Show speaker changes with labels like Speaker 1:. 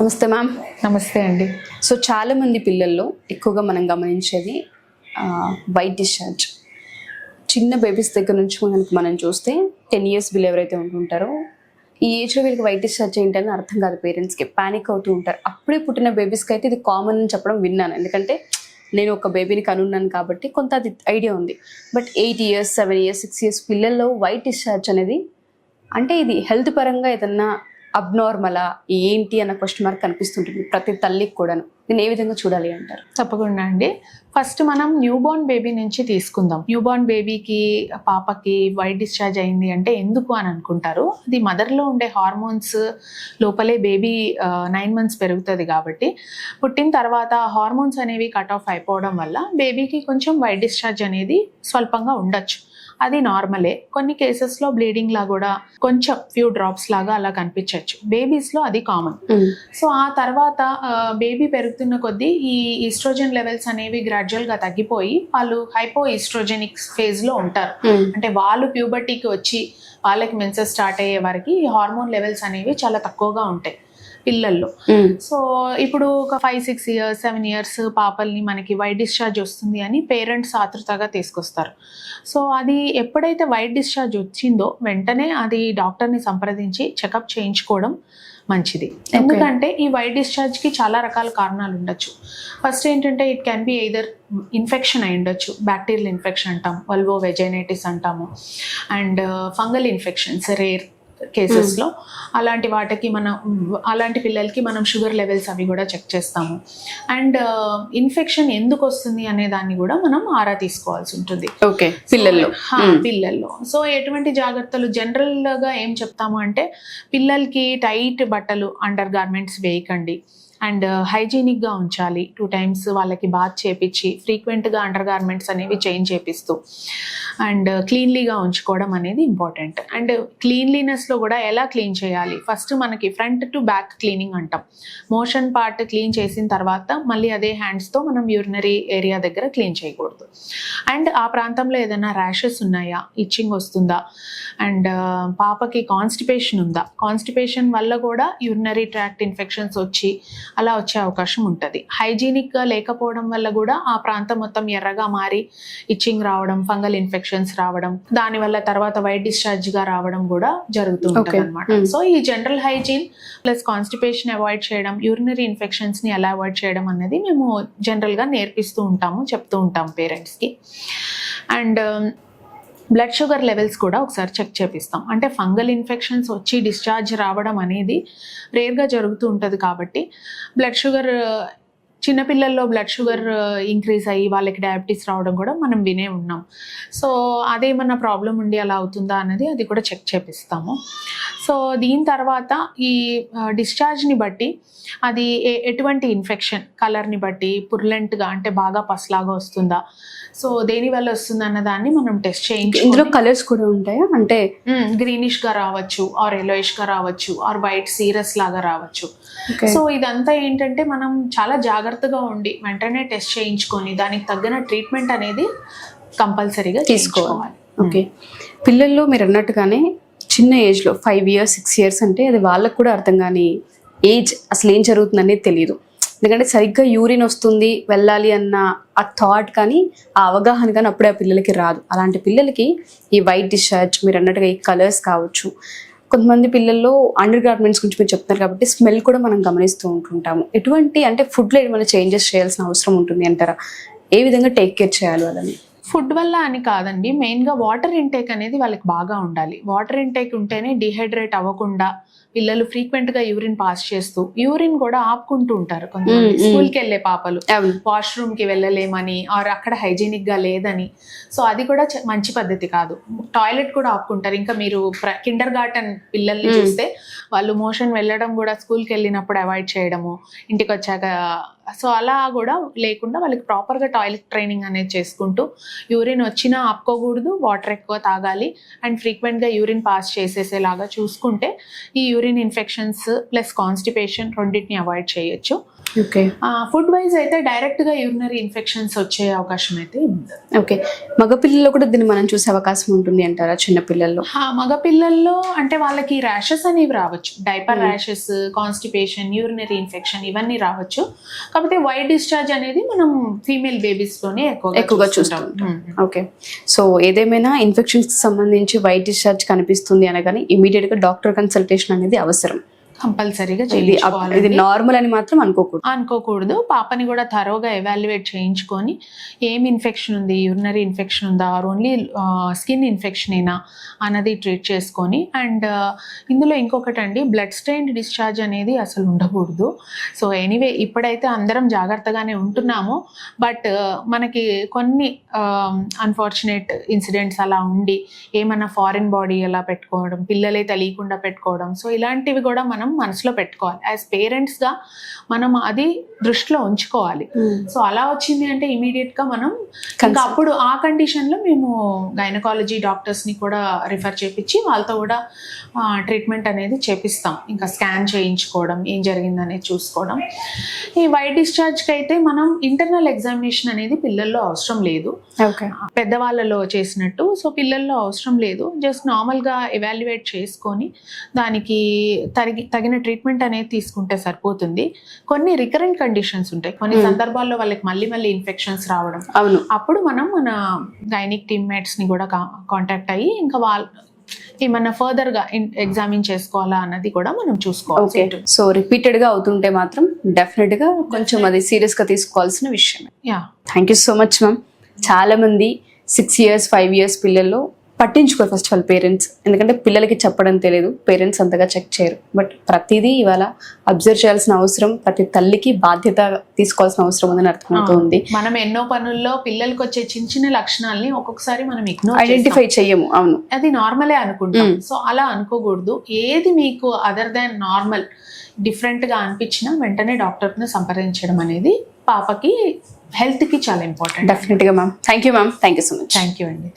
Speaker 1: నమస్తే మ్యామ్.
Speaker 2: నమస్తే అండి.
Speaker 1: సో చాలామంది పిల్లల్లో ఎక్కువగా మనం గమనించేది వైట్ డిశ్చార్జ్. చిన్న బేబీస్ దగ్గర నుంచి మనం చూస్తే 10 years బిల్ ఎవరైతే ఉంటుంటారో ఈ ఏజ్లో వీళ్ళకి వైట్ డిశ్చార్జ్ ఏంటని అర్థం కాదు. పేరెంట్స్కి ప్యానిక్ అవుతూ ఉంటారు. అప్పుడే పుట్టిన బేబీస్కి అయితే ఇది కామన్ అని చెప్పడం విన్నాను, ఎందుకంటే నేను ఒక బేబీని కనున్నాను కాబట్టి కొంత అది ఐడియా ఉంది. బట్ 8 years 7 years 6 years పిల్లల్లో వైట్ డిశ్చార్జ్ అనేది అంటే ఇది హెల్త్ పరంగా ఏదన్నా అబ్నార్మలా ఏంటి అన్న క్వశ్చన్ మార్క్ కనిపిస్తుంటుంది ప్రతి తల్లికి కూడాను. దీన్ని ఏ విధంగా చూడాలి అంటారు?
Speaker 2: తప్పకుండా అండి. ఫస్ట్ మనం న్యూ బోర్న్ బేబీ నుంచి తీసుకుందాం. న్యూ బోర్న్ బేబీకి పాపకి వైట్ డిశ్చార్జ్ అయింది అంటే ఎందుకు అని అనుకుంటారు. అది మదర్లో ఉండే హార్మోన్స్ లోపలే బేబీ 9 months పెరుగుతుంది కాబట్టి పుట్టిన తర్వాత హార్మోన్స్ అనేవి కట్ ఆఫ్ అయిపోవడం వల్ల బేబీకి కొంచెం వైట్ డిశ్చార్జ్ అనేది స్వల్పంగా ఉండొచ్చు. అది నార్మలే. కొన్ని కేసెస్లో బ్లీడింగ్ లా కూడా కొంచెం ఫ్యూ డ్రాప్స్ లాగా అలా కనిపించవచ్చు. బేబీస్లో అది కామన్. సో ఆ తర్వాత బేబీ పెరుగుతున్న కొద్దీ ఈ ఈస్ట్రోజన్ లెవెల్స్ అనేవి గ్రాడ్యువల్గా తగ్గిపోయి వాళ్ళు హైపో ఈస్ట్రోజెనిక్ ఫేజ్లో ఉంటారు. అంటే వాళ్ళు ప్యూబర్టీకి వచ్చి వాళ్ళకి మెన్సెస్ స్టార్ట్ అయ్యే వరకు ఈ హార్మోన్ లెవెల్స్ అనేవి చాలా తక్కువగా ఉంటాయి పిల్లల్లో. సో ఇప్పుడు ఒక 5-6 years 7 years పాపల్ని మనకి వైట్ డిశ్చార్జ్ వస్తుంది అని పేరెంట్స్ ఆతృతగా తీసుకొస్తారు. సో అది ఎప్పుడైతే వైట్ డిశ్చార్జ్ వచ్చిందో వెంటనే అది డాక్టర్ని సంప్రదించి చెకప్ చేయించుకోవడం మంచిది. ఎందుకంటే ఈ వైట్ డిశ్చార్జ్కి చాలా రకాల కారణాలు ఉండొచ్చు. ఫస్ట్ ఏంటంటే it can be either infection అయి ఉండొచ్చు. బ్యాక్టీరియల్ ఇన్ఫెక్షన్ అంటాం, వల్వో వెజైనైటిస్ అంటాము, అండ్ ఫంగల్ ఇన్ఫెక్షన్స్ రేర్ కేసెస్లో. అలాంటి వాటికి అలాంటి పిల్లలకి మనం షుగర్ లెవెల్స్ అవి కూడా చెక్ చేస్తాము. అండ్ ఇన్ఫెక్షన్ ఎందుకు వస్తుంది అనే దాన్ని కూడా మనం ఆరా తీసుకోవాల్సి ఉంటుంది పిల్లల్లో. సో ఎటువంటి జాగ్రత్తలు జనరల్గా ఏం చెప్తాము అంటే పిల్లలకి టైట్ బట్టలు అండర్ గార్మెంట్స్ వేయకండి, అండ్ హైజీనిక్గా ఉంచాలి. 2 times వాళ్ళకి బాత్ చేపించి ఫ్రీక్వెంట్గా అండర్ గార్మెంట్స్ అనేవి చేంజ్ చేపిస్తూ అండ్ క్లీన్లీగా ఉంచుకోవడం అనేది ఇంపార్టెంట్. అండ్ క్లీన్లీనెస్లో కూడా ఎలా క్లీన్ చేయాలి, ఫస్ట్ మనకి ఫ్రంట్ టు బ్యాక్ క్లీనింగ్ అంటాం. మోషన్ పార్ట్ క్లీన్ చేసిన తర్వాత మళ్ళీ అదే హ్యాండ్స్తో మనం యూరినరీ ఏరియా దగ్గర క్లీన్ చేయకూడదు. అండ్ ఆ ప్రాంతంలో ఏదైనా ర్యాషెస్ ఉన్నాయా, ఇచ్చింగ్ వస్తుందా, అండ్ పాపకి కాన్స్టిపేషన్ ఉందా, కాన్స్టిపేషన్ వల్ల కూడా యూరినరీ ట్రాక్ట్ ఇన్ఫెక్షన్స్ వచ్చి అలా వచ్చే అవకాశం ఉంటుంది. హైజీనిక్గా లేకపోవడం వల్ల కూడా ఆ ప్రాంతం మొత్తం ఎర్రగా మారి ఇచ్చింగ్ రావడం, ఫంగల్ ఇన్ఫెక్షన్స్ రావడం, దానివల్ల తర్వాత వైట్ డిశ్చార్జ్గా రావడం కూడా జరుగుతూ ఉంటుంది అనమాట. సో ఈ general hygiene plus constipation avoid చేయడం, యూరినరీ ఇన్ఫెక్షన్స్ని ఎలా అవాయిడ్ చేయడం అనేది మేము జనరల్గా నేర్పిస్తూ ఉంటాము, చెప్తూ ఉంటాము పేరెంట్స్కి. అండ్ బ్లడ్ షుగర్ లెవెల్స్ కూడా ఒకసారి చెక్ చేపిస్తాం. అంటే ఫంగల్ ఇన్ఫెక్షన్స్ వచ్చి డిశ్చార్జ్ రావడం అనేది రేర్గా జరుగుతూ ఉంటుంది కాబట్టి బ్లడ్ షుగర్ చిన్నపిల్లల్లో బ్లడ్ షుగర్ ఇంక్రీజ్ అయ్యి వాళ్ళకి డయాబెటీస్ రావడం కూడా మనం వినే ఉన్నాం. సో అదేమన్నా ప్రాబ్లం ఉండి అలా అవుతుందా అన్నది అది కూడా చెక్ చేపిస్తాము. సో దీని తర్వాత ఈ డిశ్చార్జ్ని బట్టి అది ఎటువంటి ఇన్ఫెక్షన్, కలర్ని బట్టి పుర్లెంట్గా అంటే బాగా పస్లాగా వస్తుందా, సో దేని వల్ల వస్తుంది అన్న దాన్ని మనం టెస్ట్ చేయించి.
Speaker 1: ఇందులో కలర్స్ కూడా ఉంటాయా? అంటే
Speaker 2: గ్రీనిష్గా రావచ్చు, ఆర్ ఎల్లోయిష్గా రావచ్చు, ఆర్ వైట్ సీరస్ లాగా రావచ్చు. సో ఇదంతా ఏంటంటే మనం చాలా జాగ్రత్తగా ఉండి వెంటనే టెస్ట్ చేయించుకొని దానికి తగిన ట్రీట్మెంట్ అనేది కంపల్సరీగా తీసుకోవాలి.
Speaker 1: ఓకే. పిల్లల్లో మీరు అన్నట్టుగానే చిన్న ఏజ్లో 5 years 6 years అంటే అది వాళ్ళకు కూడా అర్థం కాని ఏజ్, అసలు ఏం జరుగుతుంది అనేది తెలియదు. ఎందుకంటే సరిగ్గా యూరిన్ వస్తుంది వెళ్ళాలి అన్న ఆ థాట్ కానీ ఆ అవగాహన కానీ అప్పుడే ఆ పిల్లలకి రాదు. అలాంటి పిల్లలకి ఈ వైట్ డిశ్చార్జ్, మీరు అన్నట్టుగా ఈ కలర్స్ కావచ్చు, కొంతమంది పిల్లల్లో అండర్ గార్మెంట్స్ గురించి మీరు చెప్తున్నారు కాబట్టి స్మెల్ కూడా మనం గమనిస్తూ ఉంటుంటాము. ఎటువంటి అంటే ఫుడ్లో ఏమైనా చేంజెస్ చేయాల్సిన అవసరం ఉంటుంది అంటారా? ఏ విధంగా టేక్ కేర్ చేయాలి వాళ్ళని?
Speaker 2: ఫుడ్ వల్ల అని కాదండి, మెయిన్గా వాటర్ ఇంటేక్ అనేది వాళ్ళకి బాగా ఉండాలి. వాటర్ ఇంటేక్ ఉంటేనే డిహైడ్రేట్ అవ్వకుండా పిల్లలు ఫ్రీక్వెంట్గా యూరిన్ పాస్ చేస్తూ యూరిన్ కూడా ఆపుకుంటూ ఉంటారు. కొంతమంది స్కూల్కి వెళ్ళే పాపలు వాష్రూమ్కి వెళ్ళలేమని ఆర్ అక్కడ హైజీనిక్గా లేదని, సో అది కూడా మంచి పద్ధతి కాదు. టాయిలెట్ కూడా ఆపుకుంటారు. ఇంకా మీరు కిండర్ గార్టెన్ పిల్లల్ని చూస్తే వాళ్ళు మోషన్ వెళ్ళడం కూడా స్కూల్కి వెళ్ళినప్పుడు అవాయిడ్ చేయడము, ఇంటికి వచ్చాక. సో అలా కూడా లేకుండా వాళ్ళకి ప్రాపర్గా టాయిలెట్ ట్రైనింగ్ అనేది చేసుకుంటూ యూరిన్ వచ్చినా ఆపుకోకూడదు, వాటర్ ఎక్కువ తాగాలి, అండ్ ఫ్రీక్వెంట్గా యూరిన్ పాస్ చేసేసేలాగా చూసుకుంటే ఈ యూరిన్ ఇన్ఫెక్షన్స్ ప్లస్ కాన్స్టిపేషన్ రెండింటిని అవాయిడ్ చేయొచ్చు.
Speaker 1: ఓకే
Speaker 2: ఫుడ్ వైజ్ అయితే డైరెక్ట్గా యూరినరీ ఇన్ఫెక్షన్స్ వచ్చే అవకాశం అయితే ఉంది.
Speaker 1: ఓకే. మగపిల్లల్లో కూడా దీన్ని మనం చూసే అవకాశం ఉంటుంది అంటారా చిన్న పిల్లల్లో?
Speaker 2: మగపిల్లల్లో అంటే వాళ్ళకి ర్యాషెస్ అనేవి రావచ్చు, diaper rashes, constipation, urinary infection ఇవన్నీ రావచ్చు. కాకపోతే వైట్ డిశ్చార్జ్ అనేది మనం ఫీమేల్ బేబీస్లోనే ఎక్కువగా చూస్తాం.
Speaker 1: ఓకే. సో ఏదేమైనా ఇన్ఫెక్షన్స్ కి సంబంధించి వైట్ డిశ్చార్జ్ కనిపిస్తుంది అనగానే ఇమీడియట్ గా డాక్టర్ కన్సల్టేషన్ అనేది అవసరం.
Speaker 2: కంపల్సరీగా
Speaker 1: ఇది నార్మల్ అని మాత్రం అనుకోకూడదు.
Speaker 2: పాపని కూడా థరోగా ఎవాల్యుయేట్ చేయించుకొని ఏం ఇన్ఫెక్షన్ ఉంది, యూరినరీ ఇన్ఫెక్షన్ ఉందా, ఆర్ ఓన్లీ స్కిన్ ఇన్ఫెక్షన్ అయినా అన్నది ట్రీట్ చేసుకొని. అండ్ ఇందులో ఇంకొకటి అండి, బ్లడ్ స్టెయిన్డ్ డిశ్చార్జ్ అనేది అసలు ఉండకూడదు. సో ఎనీవే ఇప్పుడైతే అందరం జాగ్రత్తగానే ఉంటున్నాము. బట్ మనకి కొన్ని అన్ఫార్చునేట్ ఇన్సిడెంట్స్ అలా ఉండి ఏమన్నా ఫారిన్ బాడీ అలా పెట్టుకోవడం, పిల్లలే తెలియకుండా పెట్టుకోవడం, సో ఇలాంటివి కూడా మనం మనసులో పెట్టుకోవాలి. యాజ్ పేరెంట్స్గా మనం అది దృష్టిలో ఉంచుకోవాలి. సో అలా వచ్చింది అంటే ఇమీడియట్ గా మనం ఇంకా అప్పుడు ఆ కండిషన్లో మేము గైనకాలజీ డాక్టర్స్ని కూడా రిఫర్ చేపించి వాళ్ళతో కూడా ట్రీట్మెంట్ అనేది చేపిస్తాం. ఇంకా స్కాన్ చేయించుకోవడం, ఏం జరిగిందనేది చూసుకోవడం. ఈ వైట్ డిశ్చార్జ్కి అయితే మనం ఇంటర్నల్ ఎగ్జామినేషన్ అనేది పిల్లల్లో అవసరం లేదు, పెద్దవాళ్ళలో చేసినట్టు. సో పిల్లల్లో అవసరం లేదు, జస్ట్ నార్మల్గా ఎవాల్యుయేట్ చేసుకొని దానికి తగిన ట్రీట్మెంట్ అనేది తీసుకుంటే సరిపోతుంది. కొన్ని రికరెంట్ కండిషన్స్ ఉంటాయి, కొన్ని సందర్భాల్లో వాళ్ళకి మళ్ళీ ఇన్ఫెక్షన్స్ రావడం, అప్పుడు మనం మన గైనిక్ టీమ్మేట్స్ ని కూడా కాంటాక్ట్ అయ్యి ఇంకా వాళ్ళు ఏమన్నా ఫర్దర్ గా ఎగ్జామిన్ చేసుకోవాలా అన్నది కూడా మనం చూసుకోవాలి.
Speaker 1: సో రిపీటెడ్ గా అవుతుంటే మాత్రం డెఫినెట్ గా కొంచెం అది సీరియస్ గా తీసుకోవాల్సిన విషయం. Thank you so much ma'am. చాలా మంది 6 years 5 years పిల్లల్లో పట్టించుకోరు ఫస్ట్ ఆఫ్ ఆల్ పేరెంట్స్, ఎందుకంటే పిల్లలకి చెప్పడం తెలియదు, పేరెంట్స్ అంతగా చెక్ చేయరు. బట్ ప్రతిదీ ఇవాళ అబ్జర్వ్ చేయాల్సిన అవసరం, ప్రతి తల్లికి బాధ్యత తీసుకోవాల్సిన అవసరం ఉందని అర్థమవుతుంది.
Speaker 2: మనం ఎన్నో పనుల్లో పిల్లలకి వచ్చే చిన్న లక్షణాలని ఒక్కొక్కసారి మనం
Speaker 1: ఐడెంటిఫై చెయ్యము. అవును,
Speaker 2: అది నార్మలే అనుకుంటాం. సో అలా అనుకోకూడదు. ఏది మీకు అదర్ దాన్ నార్మల్ డిఫరెంట్ గా అనిపించినా వెంటనే డాక్టర్ని సంప్రదించడం అనేది పాపకి హెల్త్ కి చాలా ఇంపార్టెంట్.
Speaker 1: డెఫినెట్ గా ma'am. Thank you ma'am. Thank you so much.
Speaker 2: Thank you అండి.